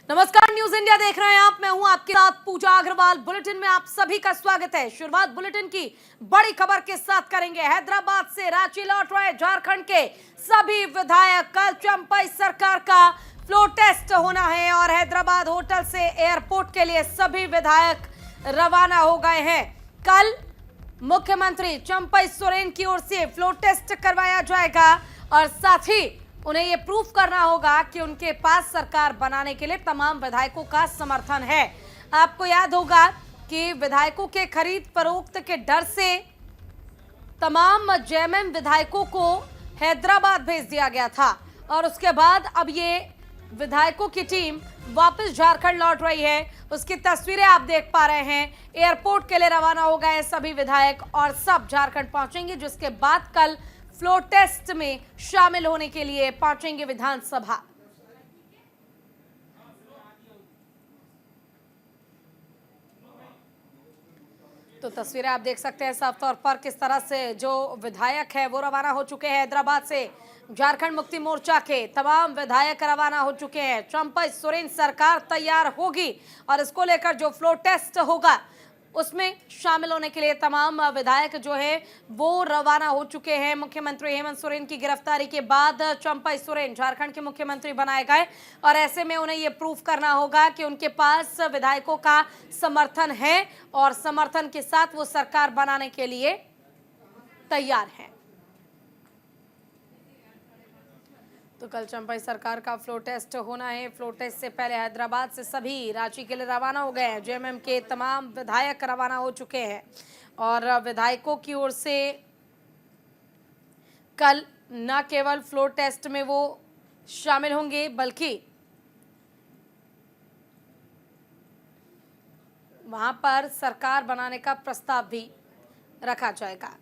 नमस्कार, news India देख रहे हैं आप। मैं हूं आपके साथ पूजा अग्रवाल। बुलेटिन में आप सभी का स्वागत है। शुरुआत बुलेटिन की बड़ी खबर के साथ करेंगे। हैदराबाद से रांची लौट रहे झारखंड के सभी विधायक। कल चंपई सरकार का फ्लोर टेस्ट होना है और हैदराबाद होटल से एयरपोर्ट के लिए सभी विधायक रवाना हो गए हैं। कल मुख्यमंत्री चंपई सोरेन की ओर से फ्लोर टेस्ट करवाया जाएगा और साथ ही उन्हें यह प्रूफ करना होगा कि उनके पास सरकार बनाने के लिए तमाम विधायकों का समर्थन है। आपको याद होगा कि विधायकों के खरीद फरोख्त के डर से तमाम जेएमएम विधायकों को हैदराबाद भेज दिया गया था और उसके बाद अब ये विधायकों की टीम वापस झारखंड लौट रही है। उसकी तस्वीरें आप देख पा रहे हैं। एयरपोर्ट के लिए रवाना हो गए सभी विधायक और सब झारखंड पहुंचेंगे, जिसके बाद कल फ्लोर टेस्ट में शामिल होने के लिए पहुंचेंगे विधानसभा। तो तस्वीरें आप देख सकते हैं साफ तौर पर किस तरह से जो विधायक है वो रवाना हो चुके हैं। हैदराबाद से झारखंड मुक्ति मोर्चा के तमाम विधायक रवाना हो चुके हैं। चंपई सोरेन सरकार तैयार होगी और इसको लेकर जो फ्लोर टेस्ट होगा उसमें शामिल होने के लिए तमाम विधायक जो है वो रवाना हो चुके हैं। मुख्यमंत्री हेमंत सोरेन की गिरफ्तारी के बाद चंपई सोरेन झारखंड के मुख्यमंत्री बनाए गए और ऐसे में उन्हें ये प्रूफ करना होगा कि उनके पास विधायकों का समर्थन है और समर्थन के साथ वो सरकार बनाने के लिए तैयार हैं। तो कल चंपई सरकार का फ्लोर टेस्ट होना है। फ्लोर टेस्ट से पहले हैदराबाद से सभी रांची के लिए रवाना हो गए हैं। जेएमएम के तमाम विधायक रवाना हो चुके हैं और विधायकों की ओर से कल न केवल फ्लोर टेस्ट में वो शामिल होंगे बल्कि वहां पर सरकार बनाने का प्रस्ताव भी रखा जाएगा।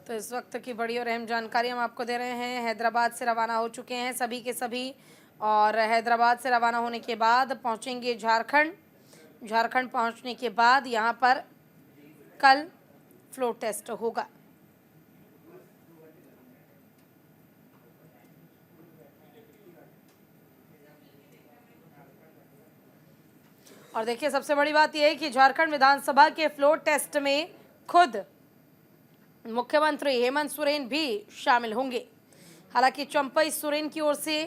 तो इस वक्त की बड़ी और अहम जानकारी हम आपको दे रहे हैं। हैदराबाद से रवाना हो चुके हैं सभी के सभी और हैदराबाद से रवाना होने के बाद पहुंचेंगे झारखंड। झारखंड पहुंचने के बाद यहां पर कल फ्लोर टेस्ट होगा। और देखिए, सबसे बड़ी बात यह है कि झारखंड विधानसभा के फ्लोर टेस्ट में खुद मुख्यमंत्री हेमंत सोरेन भी शामिल होंगे। हालांकि चंपई सोरेन की ओर से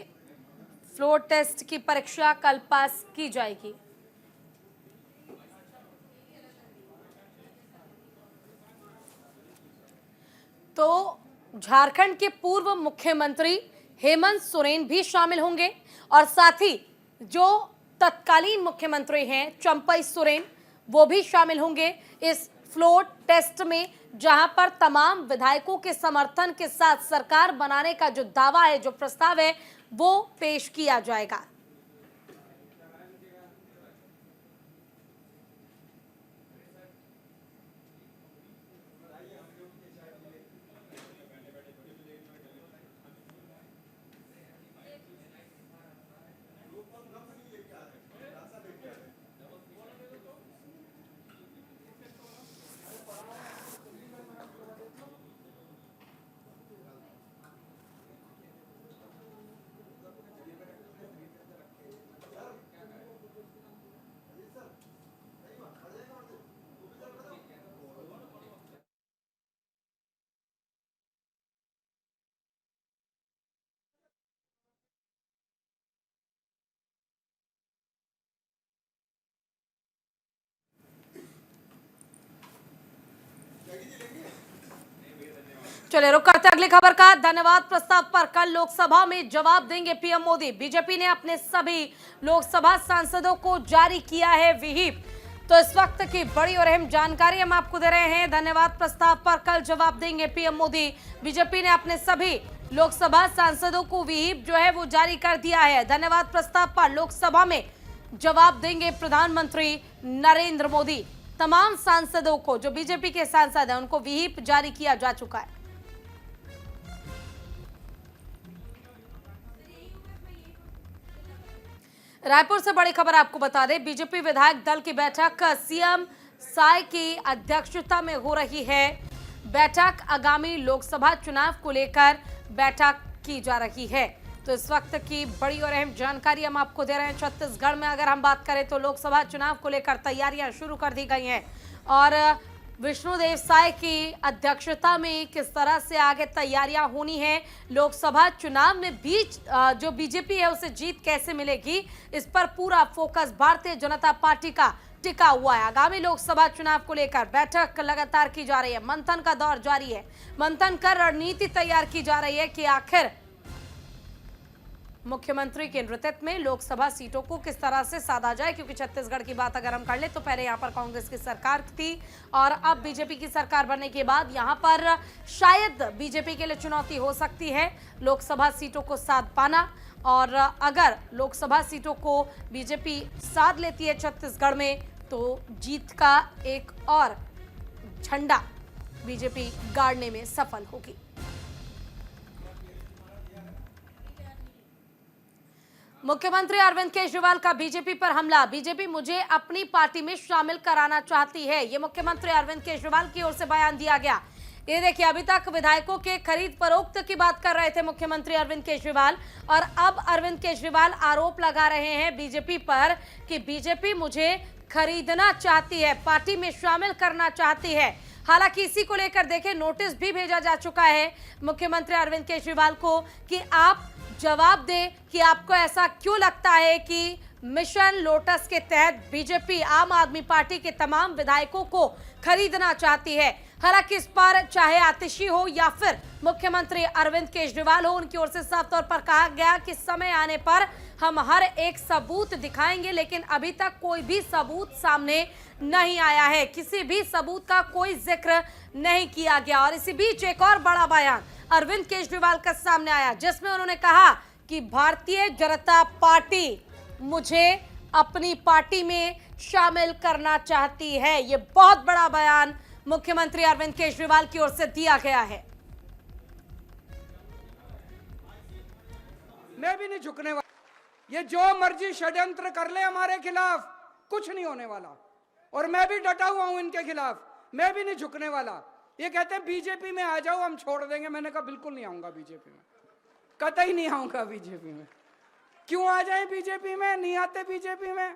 फ्लोर टेस्ट की परीक्षा कल पास की जाएगी। तो झारखंड के पूर्व मुख्यमंत्री हेमंत सोरेन भी शामिल होंगे और साथ ही जो तत्कालीन मुख्यमंत्री हैं चंपई सोरेन वो भी शामिल होंगे इस फ्लोर टेस्ट में, जहां पर तमाम विधायकों के समर्थन के साथ सरकार बनाने का जो दावा है, जो प्रस्ताव है, वो पेश किया जाएगा। चलिए रुक करते अगली खबर का। धन्यवाद प्रस्ताव पर कल लोकसभा में जवाब देंगे पीएम मोदी। बीजेपी ने अपने सभी लोकसभा सांसदों को जारी किया है व्हिप। तो इस वक्त की बड़ी और अहम जानकारी हम आपको दे रहे हैं। धन्यवाद प्रस्ताव पर कल जवाब देंगे पीएम मोदी। बीजेपी ने अपने सभी लोकसभा सांसदों को व्हिप जो है वो जारी कर दिया है। धन्यवाद प्रस्ताव पर लोकसभा में जवाब देंगे प्रधानमंत्री नरेंद्र मोदी। तमाम सांसदों को, जो बीजेपी के सांसद हैं, उनको व्हिप जारी किया जा चुका है। रायपुर से बड़ी खबर आपको बता दें। बीजेपी विधायक दल की बैठक सीएम साय की अध्यक्षता में हो रही है। बैठक आगामी लोकसभा चुनाव को लेकर बैठक की जा रही है। तो इस वक्त की बड़ी और अहम जानकारी हम आपको दे रहे हैं। छत्तीसगढ़ में अगर हम बात करें तो लोकसभा चुनाव को लेकर तैयारियां शुरू कर दी गई हैं और विष्णुदेव साय की अध्यक्षता में किस तरह से आगे तैयारियां होनी है, लोकसभा चुनाव में जो बीजेपी है उसे जीत कैसे मिलेगी, इस पर पूरा फोकस भारतीय जनता पार्टी का टिका हुआ है। आगामी लोकसभा चुनाव को लेकर बैठक लगातार की जा रही है, मंथन का दौर जारी है, मंथन कर रणनीति तैयार की जा रही है कि आखिर मुख्यमंत्री के नेतृत्व में लोकसभा सीटों को किस तरह से साधा जाए। क्योंकि छत्तीसगढ़ की बात अगर हम कर ले तो पहले यहां पर कांग्रेस की सरकार थी और अब बीजेपी की सरकार बनने के बाद यहां पर शायद बीजेपी के लिए चुनौती हो सकती है लोकसभा सीटों को साध पाना। और अगर लोकसभा सीटों को बीजेपी साध लेती है छत्तीसगढ़ में तो जीत का एक और झंडा बीजेपी गाड़ने में सफल होगी। मुख्यमंत्री अरविंद केजरीवाल का बीजेपी पर हमला, बीजेपी मुझे अपनी पार्टी में शामिल कराना चाहती है, ये मुख्यमंत्री अरविंद केजरीवाल की ओर से बयान दिया गया। ये देखिए, अभी तक विधायकों के खरीद फरोख्त की बात कर रहे थे मुख्यमंत्री अरविंद केजरीवाल और अब अरविंद केजरीवाल आरोप लगा रहे हैं बीजेपी पर कि बीजेपी मुझे खरीदना चाहती है, पार्टी में शामिल करना चाहती है। हालांकि इसी को लेकर देखें नोटिस भी भेजा जा चुका है मुख्यमंत्री अरविंद केजरीवाल को कि आप जवाब दें कि आपको ऐसा क्यों लगता है कि मिशन लोटस के तहत बीजेपी आम आदमी पार्टी के तमाम विधायकों को खरीदना चाहती है। हालांकि इस पर चाहे आतिशी हो या फिर मुख्यमंत्री अरविंद केजरीवाल हो, उनकी ओर से साफ तौर पर कहा गया कि समय आने पर हम हर एक सबूत दिखाएंगे, लेकिन अभी तक कोई भी सबूत सामने नहीं आया है, किसी भी सबूत का कोई जिक्र नहीं किया गया। और इसी बीच एक और बड़ा बयान अरविंद केजरीवाल का सामने आया जिसमें उन्होंने कहा कि भारतीय जनता पार्टी मुझे अपनी पार्टी में शामिल करना चाहती है। ये बहुत बड़ा बयान मुख्यमंत्री अरविंद केजरीवाल की ओर से दिया गया है। मैं भी नहीं झुकने वाला, ये जो मर्जी षड्यंत्र कर ले हमारे खिलाफ, कुछ नहीं होने वाला और मैं भी डटा हुआ हूं इनके खिलाफ, मैं भी नहीं झुकने वाला। ये कहते हैं बीजेपी में आ जाओ हम छोड़ देंगे, मैंने कहा बिल्कुल नहीं आऊंगा बीजेपी में, कतई नहीं आऊंगा बीजेपी में। क्यों आ जाए बीजेपी में, नहीं आते बीजेपी में।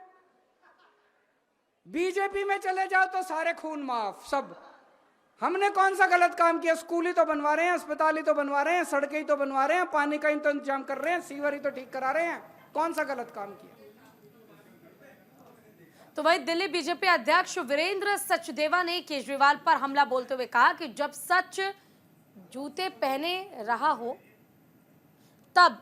बीजेपी में चले जाओ तो सारे खून माफ सब। हमने कौन सा गलत काम किया, स्कूल ही तो बनवा रहे हैं, अस्पताल ही तो बनवा रहे हैं, सड़कें ही तो बनवा रहे हैं, पानी का ही तो इंतजाम कर रहे हैं, सीवर ही तो ठीक करा रहे हैं, कौन सा गलत काम किया। तो वही दिल्ली बीजेपी अध्यक्ष वीरेंद्र सचदेवा ने केजरीवाल पर हमला बोलते हुए कहा कि जब सच जूते पहने रहा हो तब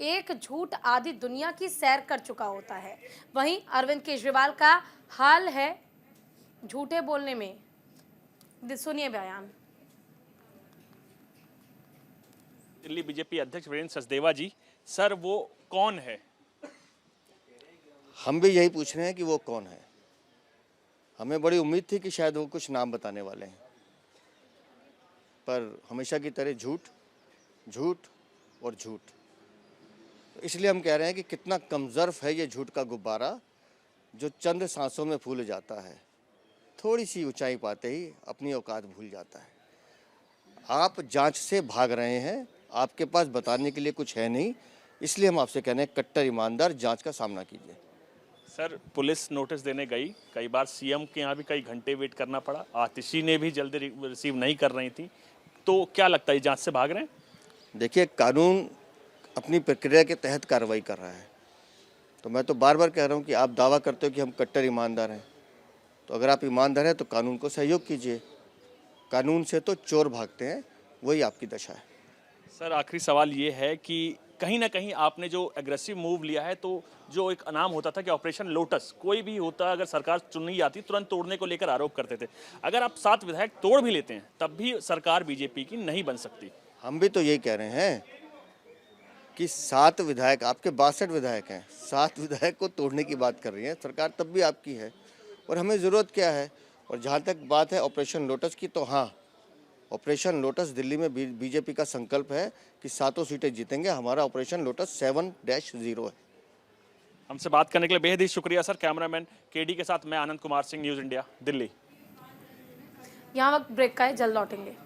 एक झूठ आधी दुनिया की सैर कर चुका होता है। वहीं अरविंद केजरीवाल का हाल है झूठे बोलने में, सुनिए बयान। दिल्ली बीजेपी अध्यक्ष वीरेंद्र सचदेवा जी, सर वो कौन है? हम भी यही पूछ रहे हैं कि वो कौन है। हमें बड़ी उम्मीद थी कि शायद वो कुछ नाम बताने वाले हैं, पर हमेशा की तरह झूठ झूठ और झूठ। तो इसलिए हम कह रहे हैं कि कितना कमज़र्फ है ये झूठ का गुब्बारा जो चंद सांसों में फूल जाता है, थोड़ी सी ऊंचाई पाते ही अपनी औकात भूल जाता है। आप जांच से भाग रहे हैं, आपके पास बताने के लिए कुछ है नहीं, इसलिए हम आपसे कह रहे हैं कट्टर ईमानदार जांच का सामना कीजिए। सर पुलिस नोटिस देने गई, कई बार सीएम के यहाँ भी कई घंटे वेट करना पड़ा, आतिशी ने भी जल्दी रिसीव नहीं कर रही थी, तो क्या लगता है जांच से भाग रहे हैं? देखिए, कानून अपनी प्रक्रिया के तहत कार्रवाई कर रहा है, तो मैं तो बार बार कह रहा हूँ कि आप दावा करते हो कि हम कट्टर ईमानदार हैं, तो अगर आप ईमानदार हैं तो कानून को सहयोग कीजिए। कानून से तो चोर भागते हैं, वही आपकी दशा है। सर आखिरी सवाल ये है कि कहीं ना कहीं आपने जो एग्रेसिव मूव लिया है, तो जो एक नाम होता था कि ऑपरेशन लोटस, कोई भी होता अगर सरकार चुनी जाती तुरंत तोड़ने को लेकर आरोप करते थे, अगर आप 7 विधायक तोड़ भी लेते हैं तब भी सरकार बीजेपी की नहीं बन सकती। हम भी तो यही कह रहे हैं कि 7 विधायक, आपके 62 विधायक हैं, 7 विधायक को तोड़ने की बात कर रही है सरकार, तब भी आपकी है और हमें ज़रूरत क्या है। और जहाँ तक बात है ऑपरेशन लोटस की, तो हाँ, ऑपरेशन लोटस दिल्ली में बीजेपी का संकल्प है कि 7 सीटें जीतेंगे। हमारा ऑपरेशन लोटस 7-0 है। हमसे बात करने के लिए बेहद ही शुक्रिया सर। कैमरामैन केडी के साथ मैं आनंद कुमार सिंह, न्यूज़ इंडिया, दिल्ली। यहाँ वक्त ब्रेक का है, जल्द लौटेंगे।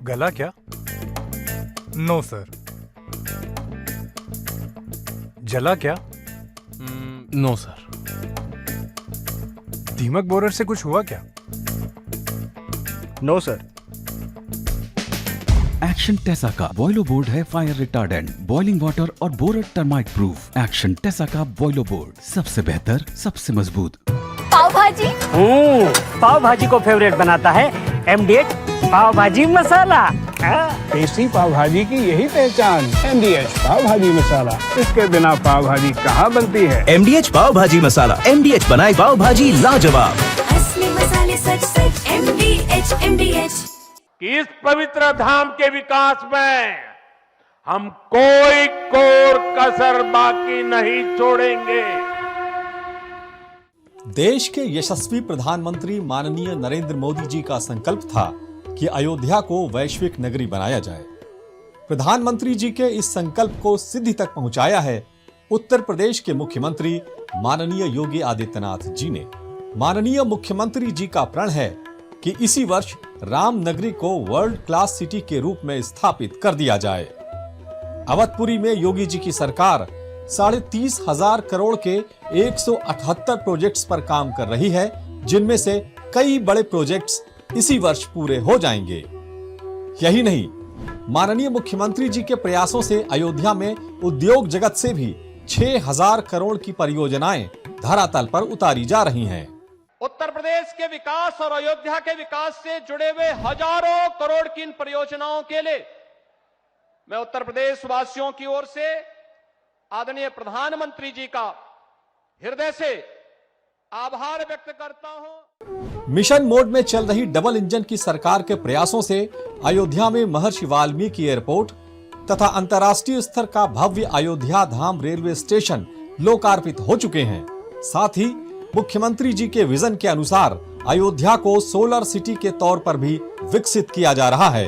गला क्या? No sir. जला क्या? No sir. दीमक बोरर से कुछ हुआ क्या? No sir. एक्शन टेसा का बॉयलो बोर्ड है फायर रिटार्डेंट, बॉइलिंग वाटर और borer termite proof. Action Tesa का बॉयलो बोर्ड, सबसे बेहतर, सबसे मजबूत। पाव भाजी पाव भाजी को फेवरेट बनाता है MDH पाव भाजी मसाला। टेस्टी पाव भाजी की यही पहचान, MDH पाव भाजी मसाला। इसके बिना पाव भाजी कहाँ बनती है? MDH पाव भाजी मसाला। MDH बनाए पाव भाजी लाजवाब। असली मसाले सच सच MDH। कि इस पवित्र धाम के विकास में हम कोई कोर कसर बाकी नहीं छोड़ेंगे। देश के यशस्वी प्रधानमंत्री माननीय नरेंद्र मोदी जी का संकल्प था कि अयोध्या को वैश्विक नगरी बनाया जाए। प्रधानमंत्री जी के इस संकल्प को सिद्धि तक पहुंचाया है उत्तर प्रदेश के मुख्यमंत्री माननीय योगी आदित्यनाथ जी ने। माननीय मुख्यमंत्री जी का प्रण है कि इसी वर्ष राम नगरी को वर्ल्ड क्लास सिटी के रूप में स्थापित कर दिया जाए। अवधपुरी में योगी जी की सरकार 30,500 करोड़ के 178 प्रोजेक्ट्स पर काम कर रही है, जिनमें से कई बड़े प्रोजेक्ट्स इसी वर्ष पूरे हो जाएंगे। यही नहीं, माननीय मुख्यमंत्री जी के प्रयासों से अयोध्या में उद्योग जगत से भी 6,000 करोड़ की परियोजनाएं धरातल पर उतारी जा रही हैं। उत्तर प्रदेश के विकास और अयोध्या के विकास से जुड़े हुए हजारों करोड़ की इन परियोजनाओं के लिए मैं उत्तर प्रदेश वासियों की ओर से आदरणीय प्रधानमंत्री जी का हृदय से आभार व्यक्त करता हूं। मिशन मोड में चल रही डबल इंजन की सरकार के प्रयासों से अयोध्या में महर्षि वाल्मीकि एयरपोर्ट तथा अंतर्राष्ट्रीय स्तर का भव्य अयोध्या धाम रेलवे स्टेशन लोकार्पित हो चुके हैं। साथ ही मुख्यमंत्री जी के विजन के अनुसार अयोध्या को सोलर सिटी के तौर पर भी विकसित किया जा रहा है।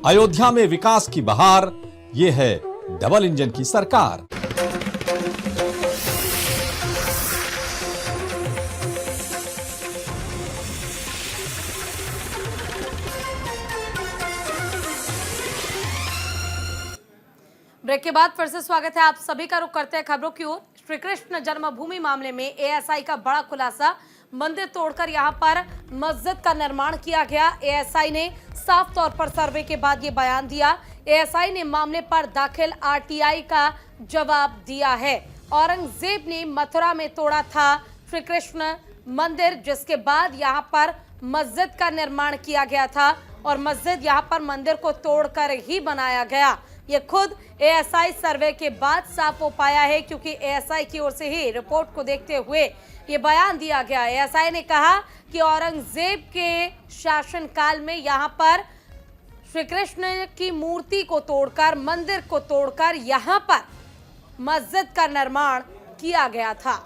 अयोध्या में विकास की बहार, ये है डबल इंजन की सरकार। ब्रेक के बाद फिर से स्वागत है आप सभी का। रुख करते हैं खबरों की ओर। श्री कृष्ण जन्मभूमि मामले में ASI का बड़ा खुलासा, मंदिर तोड़कर यहां पर मस्जिद का निर्माण किया गया। ASI ने साफ तौर पर सर्वे के बाद ये बयान दिया। ASI ने मामले पर दाखिल RTI का जवाब दिया है। औरंगजेब ने मथुरा में तोड़ा था श्री कृष्ण मंदिर, जिसके बाद यहां पर मस्जिद का निर्माण किया गया था और मस्जिद यहां पर मंदिर को तोड़कर ही बनाया गया। ये खुद ASI सर्वे के बाद साफ हो पाया है, क्योंकि ASI की ओर से ही रिपोर्ट को देखते हुए ये बयान दिया गया। ASI ने कहा कि औरंगजेब के शासनकाल में यहाँ पर श्री कृष्ण की मूर्ति को तोड़कर, मंदिर को तोड़कर यहाँ पर मस्जिद का निर्माण किया गया था।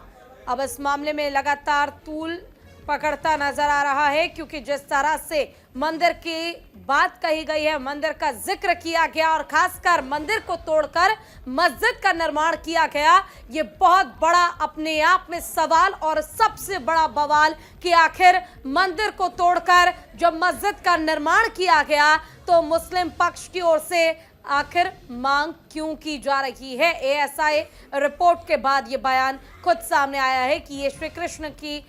अब इस मामले में लगातार तूल पकड़ता नजर आ रहा है, क्योंकि जिस तरह से मंदिर की बात कही गई है, मंदिर का जिक्र किया गया और खासकर मंदिर को तोड़कर मस्जिद का निर्माण किया गया, ये बहुत बड़ा अपने आप में सवाल और सबसे बड़ा बवाल कि आखिर मंदिर को तोड़कर जब मस्जिद का निर्माण किया गया तो मुस्लिम पक्ष की ओर से आखिर मांग क्यों की जा रही है। ASI रिपोर्ट के बाद ये बयान खुद सामने आया है कि ये श्री कृष्ण की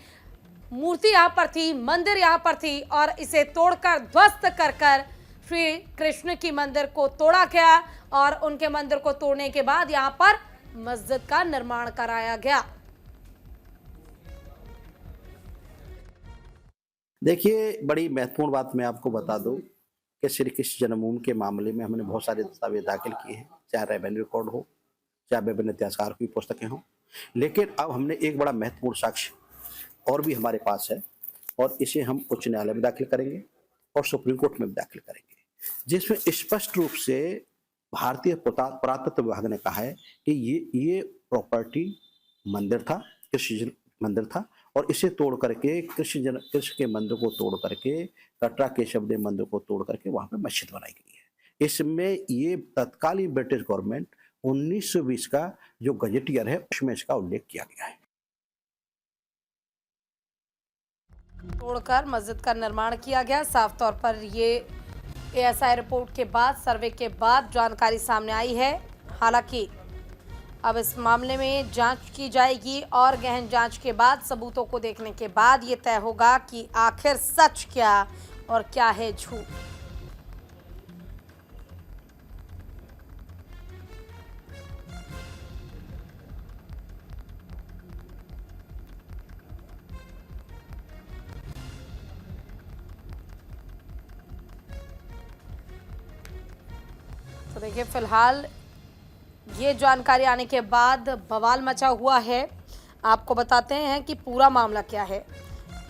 मूर्ति यहाँ पर थी, मंदिर यहाँ पर थी और इसे तोड़कर ध्वस्त कर कर श्री कृष्ण की मंदिर को तोड़ा गया और उनके मंदिर को तोड़ने के बाद यहाँ पर मस्जिद का निर्माण कराया गया। देखिए, बड़ी महत्वपूर्ण बात मैं आपको बता दूं कि श्री कृष्ण जन्मभूमि के मामले में हमने बहुत सारे दस्तावेज दाखिल किए हैं, चाहे रेवेन्यू रिकॉर्ड हो, चाहे विभिन्न इतिहासकार की पुस्तकें हों, लेकिन अब हमने एक बड़ा महत्वपूर्ण साक्ष्य और भी हमारे पास है और इसे हम उच्च न्यायालय में दाखिल करेंगे और सुप्रीम कोर्ट में भी दाखिल करेंगे, जिसमें स्पष्ट रूप से भारतीय पुरातत्व विभाग ने कहा है कि ये प्रॉपर्टी मंदिर था, कृष्ण मंदिर था और इसे तोड़ करके कृष्ण के मंदिर को तोड़ करके कटरा केशव देव मंदिर को तोड़ करके वहां पे मस्जिद बनाई गई है। इसमें ये तत्कालीन ब्रिटिश गवर्नमेंट 1920 का जो गजेटियर है उसमें इसका उल्लेख किया गया है। तोड़कर मस्जिद का निर्माण किया गया, साफ तौर पर ये एएसआई रिपोर्ट के बाद, सर्वे के बाद जानकारी सामने आई है। हालांकि अब इस मामले में जांच की जाएगी और गहन जांच के बाद, सबूतों को देखने के बाद ये तय होगा कि आखिर सच क्या और क्या है झूठ। तो देखिए, फिलहाल ये जानकारी आने के बाद बवाल मचा हुआ है। आपको बताते हैं कि पूरा मामला क्या है।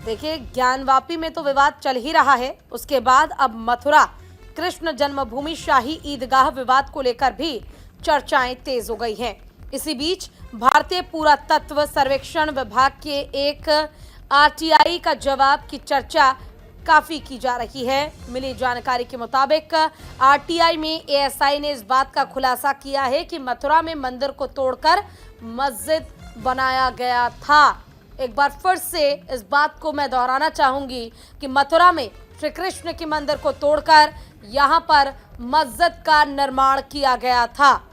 देखिए, ज्ञानवापी में तो विवाद चल ही रहा है, उसके बाद अब मथुरा कृष्ण जन्मभूमि शाही ईदगाह विवाद को लेकर भी चर्चाएं तेज हो गई हैं। इसी बीच भारतीय पुरातत्व सर्वेक्षण विभाग के एक आरटीआई का जवाब की चर्चा काफी की जा रही है। मिली जानकारी के मुताबिक आरटीआई में एएसआई ने इस बात का खुलासा किया है कि मथुरा में मंदिर को तोड़कर मस्जिद बनाया गया था। एक बार फिर से इस बात को मैं दोहराना चाहूंगी कि मथुरा में श्री कृष्ण के मंदिर को तोड़कर यहां पर मस्जिद का निर्माण किया गया था।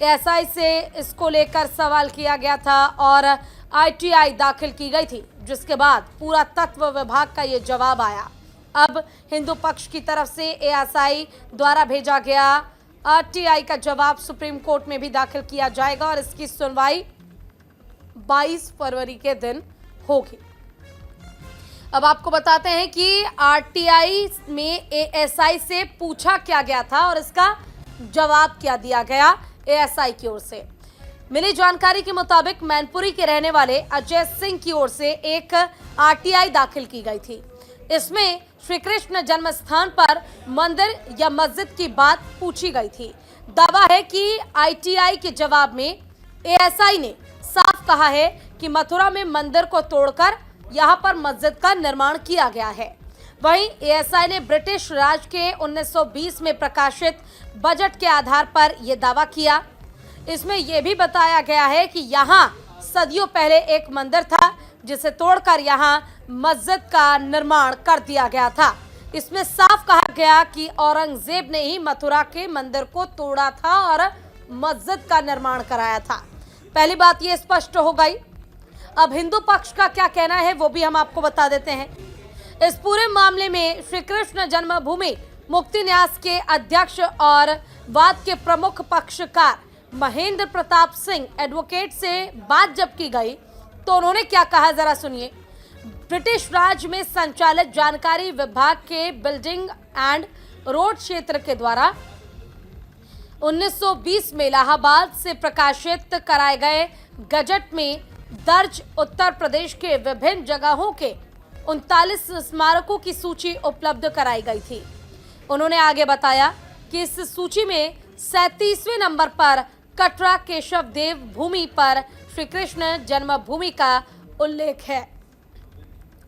एएसआई से इसको लेकर सवाल किया गया था और आरटीआई दाखिल की गई थी, जिसके बाद पुरातत्व विभाग का ये जवाब आया। अब हिंदू पक्ष की तरफ से एएसआई द्वारा भेजा गया आरटीआई का जवाब सुप्रीम कोर्ट में भी दाखिल किया जाएगा और इसकी सुनवाई 22 फरवरी के दिन होगी। अब आपको बताते हैं कि आरटीआई में एएसआई से पूछा क्या गया था और इसका जवाब क्या दिया गया एएसआई की ओर से। मिली जानकारी के मुताबिक मैनपुरी के रहने वाले अजय सिंह की ओर से एक आरटीआई दाखिल की गई थी। इसमें श्री कृष्ण जन्म स्थान पर मंदिर या मस्जिद की बात पूछी गई थी। दावा है कि आरटीआई के जवाब में एएसआई ने साफ कहा है कि मथुरा में मंदिर को तोड़कर यहां पर मस्जिद का निर्माण किया गया है। वहीं एएसआई ने ब्रिटिश राज के 1920 में प्रकाशित बजट के आधार पर यह दावा किया। इसमें यह भी बताया गया है कि यहां सदियों पहले एक मंदिर था, जिसे तोड़कर यहां मस्जिद का निर्माण कर दिया गया था। इसमें साफ कहा गया कि औरंगजेब ने ही मथुरा के मंदिर को तोड़ा था और मस्जिद का निर्माण कराया था। पहली बात ये स्पष्ट हो गई। अब हिंदू पक्ष का क्या कहना है वो भी हम आपको बता देते हैं। इस पूरे मामले में श्री कृष्ण जन्मभूमि मुक्ति न्यास के अध्यक्ष और वाद के प्रमुख पक्षकार महेंद्र प्रताप सिंह एडवोकेट से बात जब की गई तो उन्होंने क्या कहा, जरा सुनिए। ब्रिटिश राज में संचालित जानकारी विभाग के बिल्डिंग एंड रोड क्षेत्र के द्वारा 1920 में इलाहाबाद से प्रकाशित कराए गए गजट में दर्ज उत्तर प्रदेश के विभिन्न जगहों के 39 स्मारकों की सूची उपलब्ध कराई गई थी। उन्होंने आगे बताया कि इस सूची में 37वें नंबर पर कटरा केशव देव भूमि पर श्री कृष्ण जन्मभूमि का उल्लेख है।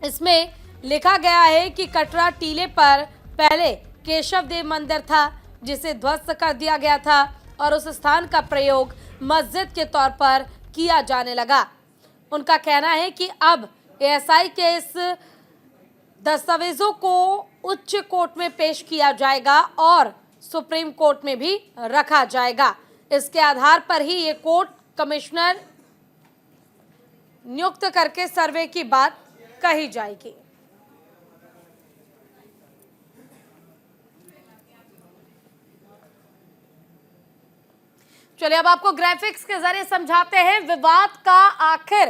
इसमें लिखा गया है कि कटरा टीले पर पहले केशव देव मंदिर था, जिसे ध्वस्त कर दिया गया था और उस स्थान का प्रयोग मस्जिद के तौर पर किया जाने लगा। उनका कहना है कि अब एएसआई के इस दस्तावेजों को उच्च कोर्ट में पेश किया जाएगा और सुप्रीम कोर्ट में भी रखा जाएगा। इसके आधार पर ही ये कोर्ट कमिश्नर नियुक्त करके सर्वे की बात कही जाएगी। चलिए, अब आपको ग्राफिक्स के जरिए समझाते हैं विवाद का आखिर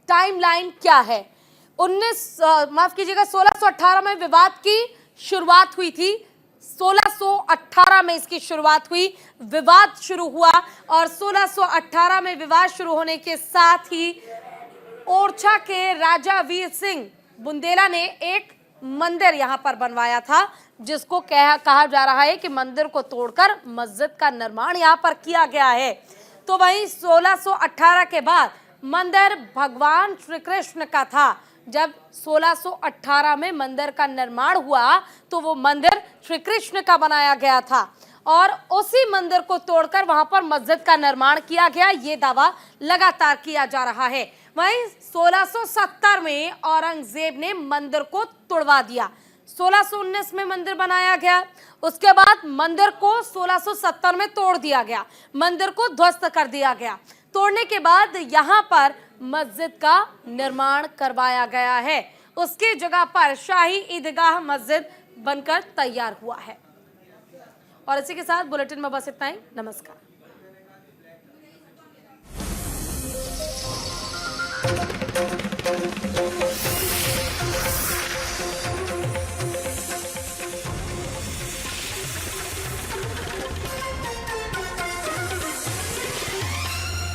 टाइमलाइन क्या है। 1618 में विवाद की शुरुआत हुई थी। 1618 में इसकी शुरुआत हुई, विवाद शुरू हुआ और 1618 में विवाद शुरू होने के साथ ही ओरछा के राजा वीर सिंह बुंदेला ने एक मंदिर यहां पर बनवाया था, जिसको कहा जा रहा है कि मंदिर को तोड़कर मस्जिद का निर्माण यहां पर किया गया है। तो वहीं 1618 के बाद मंदिर भगवान श्री कृष्ण का था। जब 1618 में मंदिर का निर्माण हुआ तो वो मंदिर श्री कृष्ण का बनाया गया था और उसी मंदिर को तोड़कर वहां पर मस्जिद का निर्माण किया गया, ये दावा लगातार किया जा रहा है। वहीं 1670 में औरंगजेब ने मंदिर को तोड़वा दिया। 1619 में मंदिर बनाया गया। उसके बाद मंदिर को 1670 में तोड़ दिया गया, मंदिर को ध्वस्त कर दिया गया। तोड़ने के बाद यहाँ पर मस्जिद का निर्माण करवाया गया है। उसकी जगह पर शाही ईदगाह मस्जिद बनकर तैयार हुआ है। और इसी के साथ बुलेटिन में बस इतना ही। नमस्कार।